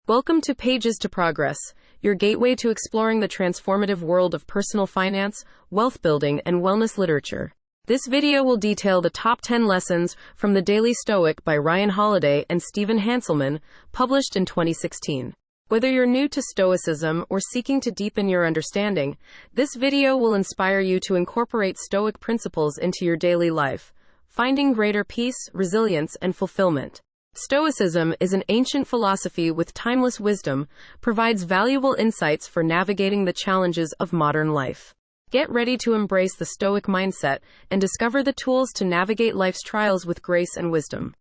Welcome to Pages to Progress, your gateway to exploring the transformative world of personal finance, wealth building, and wellness literature. This video will detail the top 10 lessons from the Daily Stoic by Ryan Holiday and Stephen Hanselman, published in 2016. Whether you're new to Stoicism or seeking to deepen your understanding, this video will inspire you to incorporate Stoic principles into your daily life, finding greater peace, resilience, and fulfillment. Stoicism is an ancient philosophy with timeless wisdom, provides valuable insights for navigating the challenges of modern life. Get ready to embrace the Stoic mindset and discover the tools to navigate life's trials with grace and wisdom.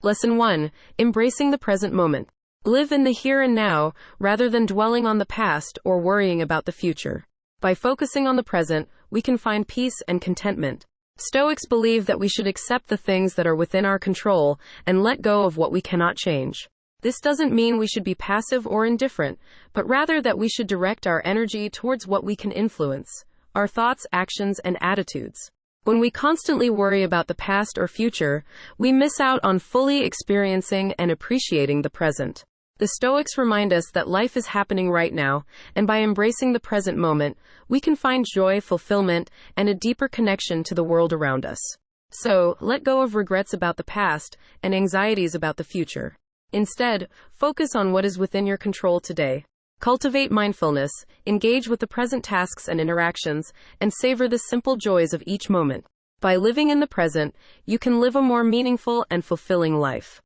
Lesson 1. Embracing the present moment. Live in the here and now, rather than dwelling on the past or worrying about the future. By focusing on the present, we can find peace and contentment. Stoics believe that we should accept the things that are within our control and let go of what we cannot change. This doesn't mean we should be passive or indifferent, but rather that we should direct our energy towards what we can influence, our thoughts, actions, and attitudes. When we constantly worry about the past or future, we miss out on fully experiencing and appreciating the present. The Stoics remind us that life is happening right now, and by embracing the present moment, we can find joy, fulfillment, and a deeper connection to the world around us. So, let go of regrets about the past and anxieties about the future. Instead, focus on what is within your control today. Cultivate mindfulness, engage with the present tasks and interactions, and savor the simple joys of each moment. By living in the present, you can live a more meaningful and fulfilling life.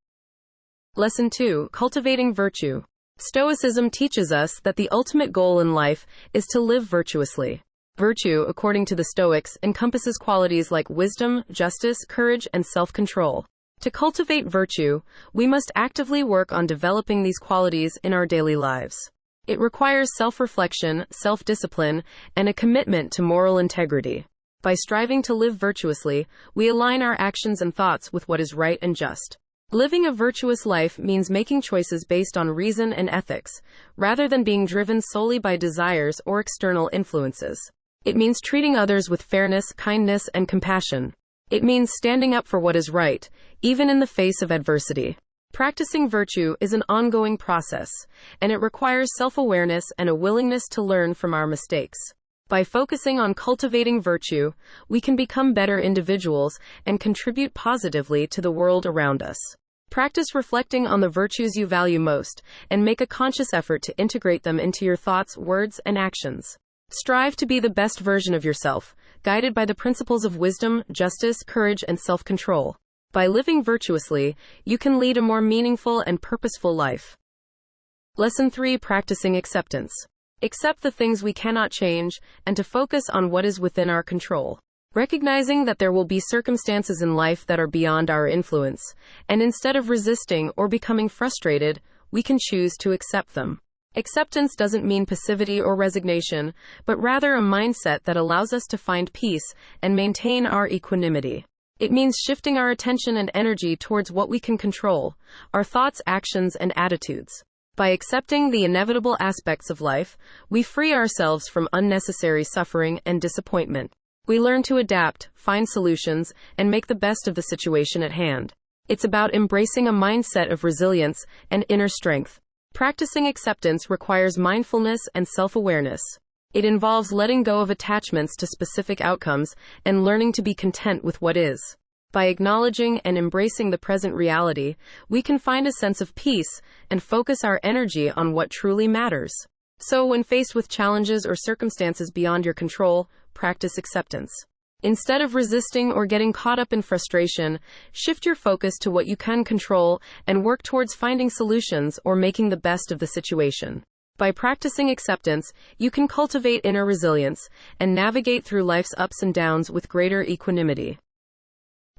Lesson 2. Cultivating virtue. Stoicism teaches us that the ultimate goal in life is to live virtuously. Virtue, according to the Stoics, encompasses qualities like wisdom, justice, courage, and self-control. To cultivate virtue, we must actively work on developing these qualities in our daily lives. It requires self-reflection, self-discipline, and a commitment to moral integrity. By striving to live virtuously, we align our actions and thoughts with what is right and just. Living a virtuous life means making choices based on reason and ethics, rather than being driven solely by desires or external influences. It means treating others with fairness, kindness, and compassion. It means standing up for what is right, even in the face of adversity. Practicing virtue is an ongoing process, and it requires self-awareness and a willingness to learn from our mistakes. By focusing on cultivating virtue, we can become better individuals and contribute positively to the world around us. Practice reflecting on the virtues you value most, and make a conscious effort to integrate them into your thoughts, words, and actions. Strive to be the best version of yourself, guided by the principles of wisdom, justice, courage, and self-control. By living virtuously, you can lead a more meaningful and purposeful life. Lesson 3. Practicing acceptance. Accept the things we cannot change, and to focus on what is within our control. Recognizing that there will be circumstances in life that are beyond our influence, and instead of resisting or becoming frustrated, we can choose to accept them. Acceptance doesn't mean passivity or resignation, but rather a mindset that allows us to find peace and maintain our equanimity. It means shifting our attention and energy towards what we can control, our thoughts, actions, and attitudes. By accepting the inevitable aspects of life, we free ourselves from unnecessary suffering and disappointment. We learn to adapt, find solutions, and make the best of the situation at hand. It's about embracing a mindset of resilience and inner strength. Practicing acceptance requires mindfulness and self-awareness. It involves letting go of attachments to specific outcomes and learning to be content with what is. By acknowledging and embracing the present reality, we can find a sense of peace and focus our energy on what truly matters. So, when faced with challenges or circumstances beyond your control, practice acceptance. Instead of resisting or getting caught up in frustration, shift your focus to what you can control and work towards finding solutions or making the best of the situation. By practicing acceptance, you can cultivate inner resilience and navigate through life's ups and downs with greater equanimity.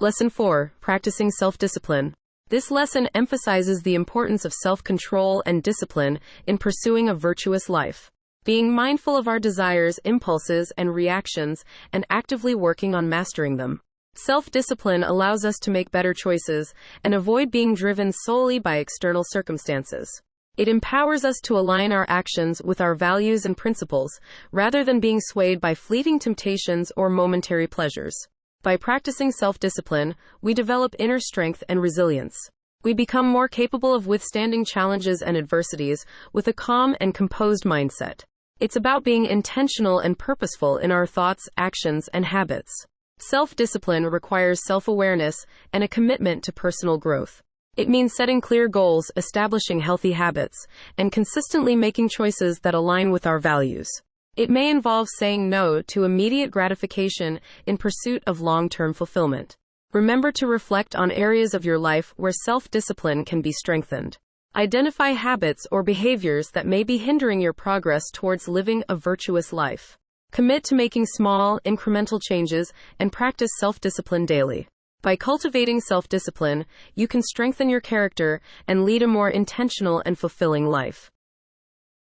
Lesson 4. Practicing self-discipline. This lesson emphasizes the importance of self-control and discipline in pursuing a virtuous life. Being mindful of our desires, impulses, and reactions, and actively working on mastering them. Self-discipline allows us to make better choices and avoid being driven solely by external circumstances. It empowers us to align our actions with our values and principles, rather than being swayed by fleeting temptations or momentary pleasures. By practicing self-discipline, we develop inner strength and resilience. We become more capable of withstanding challenges and adversities with a calm and composed mindset. It's about being intentional and purposeful in our thoughts, actions, and habits. Self-discipline requires self-awareness and a commitment to personal growth. It means setting clear goals, establishing healthy habits, and consistently making choices that align with our values. It may involve saying no to immediate gratification in pursuit of long-term fulfillment. Remember to reflect on areas of your life where self-discipline can be strengthened. Identify habits or behaviors that may be hindering your progress towards living a virtuous life. Commit to making small, incremental changes and practice self-discipline daily. By cultivating self-discipline, you can strengthen your character and lead a more intentional and fulfilling life.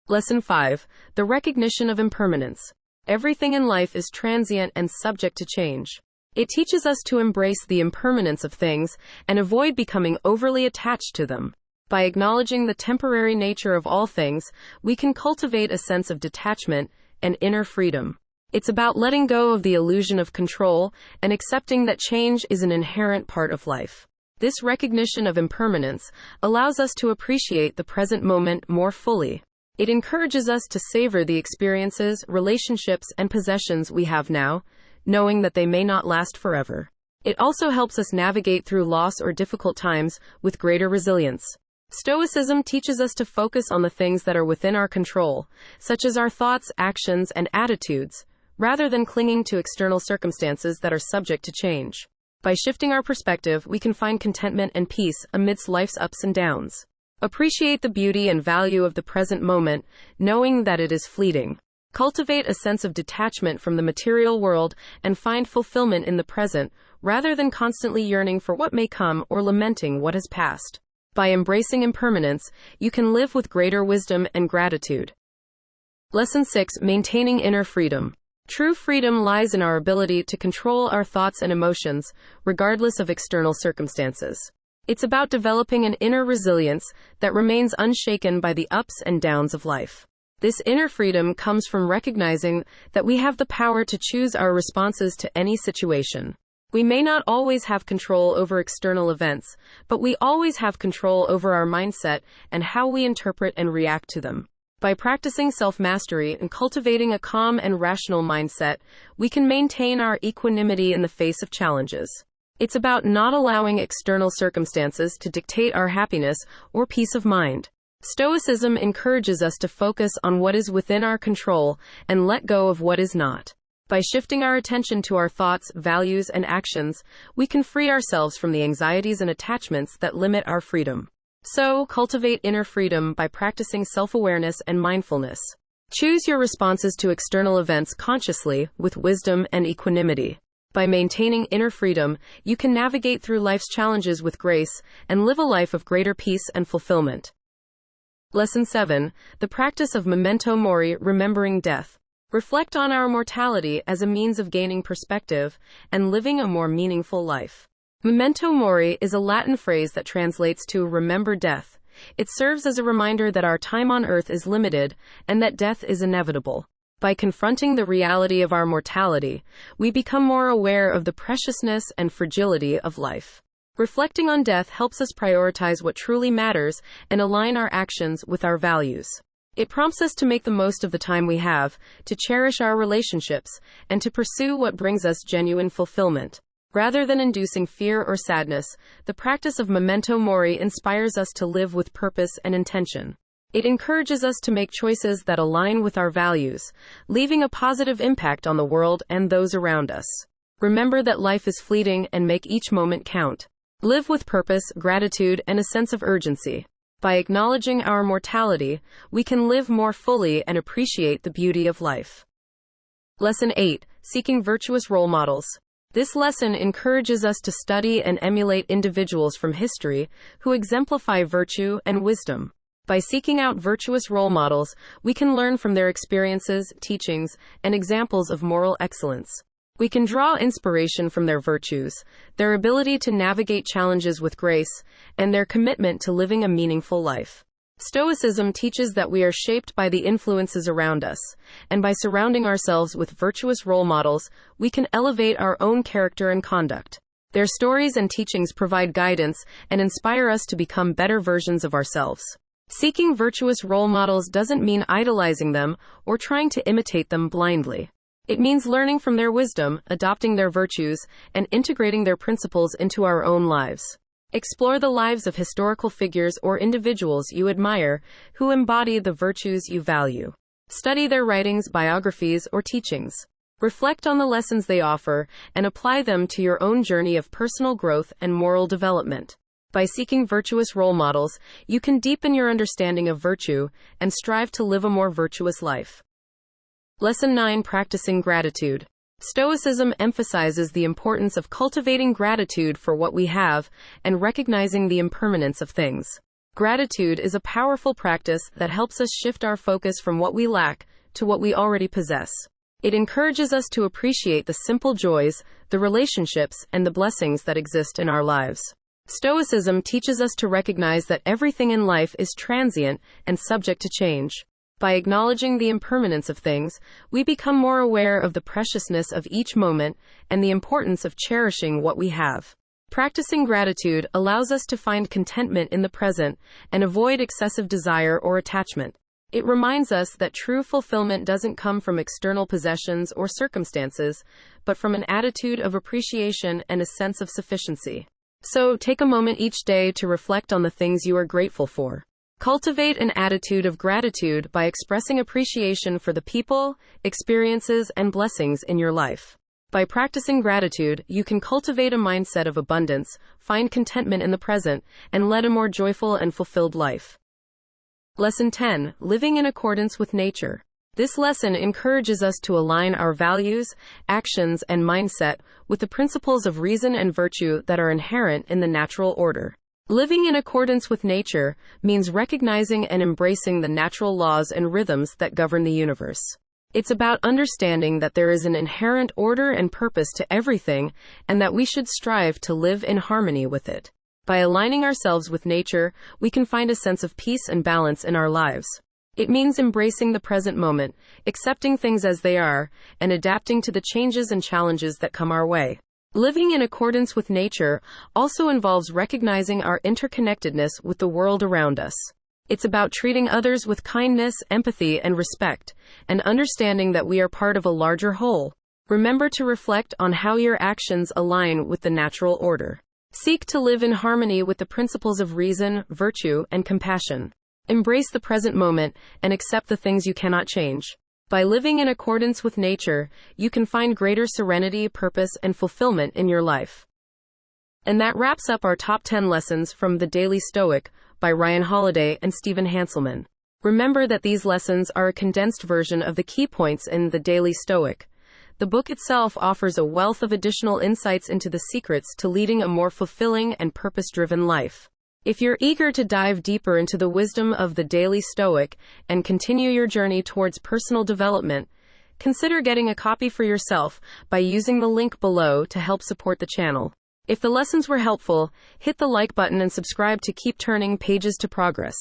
Lesson 5. The recognition of impermanence. Everything in life is transient and subject to change. It teaches us to embrace the impermanence of things and avoid becoming overly attached to them. By acknowledging the temporary nature of all things, we can cultivate a sense of detachment and inner freedom. It's about letting go of the illusion of control and accepting that change is an inherent part of life. This recognition of impermanence allows us to appreciate the present moment more fully. It encourages us to savor the experiences, relationships, and possessions we have now, knowing that they may not last forever. It also helps us navigate through loss or difficult times with greater resilience. Stoicism teaches us to focus on the things that are within our control, such as our thoughts, actions, and attitudes, rather than clinging to external circumstances that are subject to change. By shifting our perspective, we can find contentment and peace amidst life's ups and downs. Appreciate the beauty and value of the present moment, knowing that it is fleeting. Cultivate a sense of detachment from the material world and find fulfillment in the present, rather than constantly yearning for what may come or lamenting what has passed. By embracing impermanence, you can live with greater wisdom and gratitude. Lesson 6. Maintaining inner freedom. True freedom lies in our ability to control our thoughts and emotions, regardless of external circumstances. It's about developing an inner resilience that remains unshaken by the ups and downs of life. This inner freedom comes from recognizing that we have the power to choose our responses to any situation. We may not always have control over external events, but we always have control over our mindset and how we interpret and react to them. By practicing self-mastery and cultivating a calm and rational mindset, we can maintain our equanimity in the face of challenges. It's about not allowing external circumstances to dictate our happiness or peace of mind. Stoicism encourages us to focus on what is within our control and let go of what is not. By shifting our attention to our thoughts, values, and actions, we can free ourselves from the anxieties and attachments that limit our freedom. So, cultivate inner freedom by practicing self-awareness and mindfulness. Choose your responses to external events consciously, with wisdom and equanimity. By maintaining inner freedom, you can navigate through life's challenges with grace and live a life of greater peace and fulfillment. Lesson 7. The practice of memento mori, remembering death. Reflect on our mortality as a means of gaining perspective and living a more meaningful life. Memento mori is a Latin phrase that translates to remember death. It serves as a reminder that our time on earth is limited and that death is inevitable. By confronting the reality of our mortality, we become more aware of the preciousness and fragility of life. Reflecting on death helps us prioritize what truly matters and align our actions with our values. It prompts us to make the most of the time we have, to cherish our relationships, and to pursue what brings us genuine fulfillment. Rather than inducing fear or sadness, the practice of memento mori inspires us to live with purpose and intention. It encourages us to make choices that align with our values, leaving a positive impact on the world and those around us. Remember that life is fleeting and make each moment count. Live with purpose, gratitude, and a sense of urgency. By acknowledging our mortality, we can live more fully and appreciate the beauty of life. Lesson 8. Seeking virtuous role models. This lesson encourages us to study and emulate individuals from history who exemplify virtue and wisdom. By seeking out virtuous role models, we can learn from their experiences, teachings, and examples of moral excellence. We can draw inspiration from their virtues, their ability to navigate challenges with grace, and their commitment to living a meaningful life. Stoicism teaches that we are shaped by the influences around us, and by surrounding ourselves with virtuous role models, we can elevate our own character and conduct. Their stories and teachings provide guidance and inspire us to become better versions of ourselves. Seeking virtuous role models doesn't mean idolizing them or trying to imitate them blindly. It means learning from their wisdom, adopting their virtues, and integrating their principles into our own lives. Explore the lives of historical figures or individuals you admire who embody the virtues you value. Study their writings, biographies, or teachings. Reflect on the lessons they offer and apply them to your own journey of personal growth and moral development. By seeking virtuous role models, you can deepen your understanding of virtue and strive to live a more virtuous life. Lesson 9. Practicing gratitude. Stoicism emphasizes the importance of cultivating gratitude for what we have and recognizing the impermanence of things. Gratitude is a powerful practice that helps us shift our focus from what we lack to what we already possess. It encourages us to appreciate the simple joys, the relationships, and the blessings that exist in our lives. Stoicism teaches us to recognize that everything in life is transient and subject to change. By acknowledging the impermanence of things, we become more aware of the preciousness of each moment and the importance of cherishing what we have. Practicing gratitude allows us to find contentment in the present and avoid excessive desire or attachment. It reminds us that true fulfillment doesn't come from external possessions or circumstances, but from an attitude of appreciation and a sense of sufficiency. So, take a moment each day to reflect on the things you are grateful for. Cultivate an attitude of gratitude by expressing appreciation for the people, experiences, and blessings in your life. By practicing gratitude, you can cultivate a mindset of abundance, find contentment in the present, and lead a more joyful and fulfilled life. Lesson 10. Living in accordance with nature. This lesson encourages us to align our values, actions, and mindset with the principles of reason and virtue that are inherent in the natural order. Living in accordance with nature means recognizing and embracing the natural laws and rhythms that govern the universe. It's about understanding that there is an inherent order and purpose to everything, and that we should strive to live in harmony with it. By aligning ourselves with nature, we can find a sense of peace and balance in our lives. It means embracing the present moment, accepting things as they are, and adapting to the changes and challenges that come our way. Living in accordance with nature also involves recognizing our interconnectedness with the world around us. It's about treating others with kindness, empathy, and respect, and understanding that we are part of a larger whole. Remember to reflect on how your actions align with the natural order. Seek to live in harmony with the principles of reason, virtue, and compassion. Embrace the present moment and accept the things you cannot change. By living in accordance with nature, you can find greater serenity, purpose, and fulfillment in your life. And that wraps up our top 10 lessons from the Daily Stoic by Ryan Holiday and Stephen Hanselman. Remember that these lessons are a condensed version of the key points in the Daily Stoic. The book itself offers a wealth of additional insights into the secrets to leading a more fulfilling and purpose-driven life. If you're eager to dive deeper into the wisdom of the Daily Stoic and continue your journey towards personal development, consider getting a copy for yourself by using the link below to help support the channel. If the lessons were helpful, hit the like button and subscribe to keep turning pages to progress.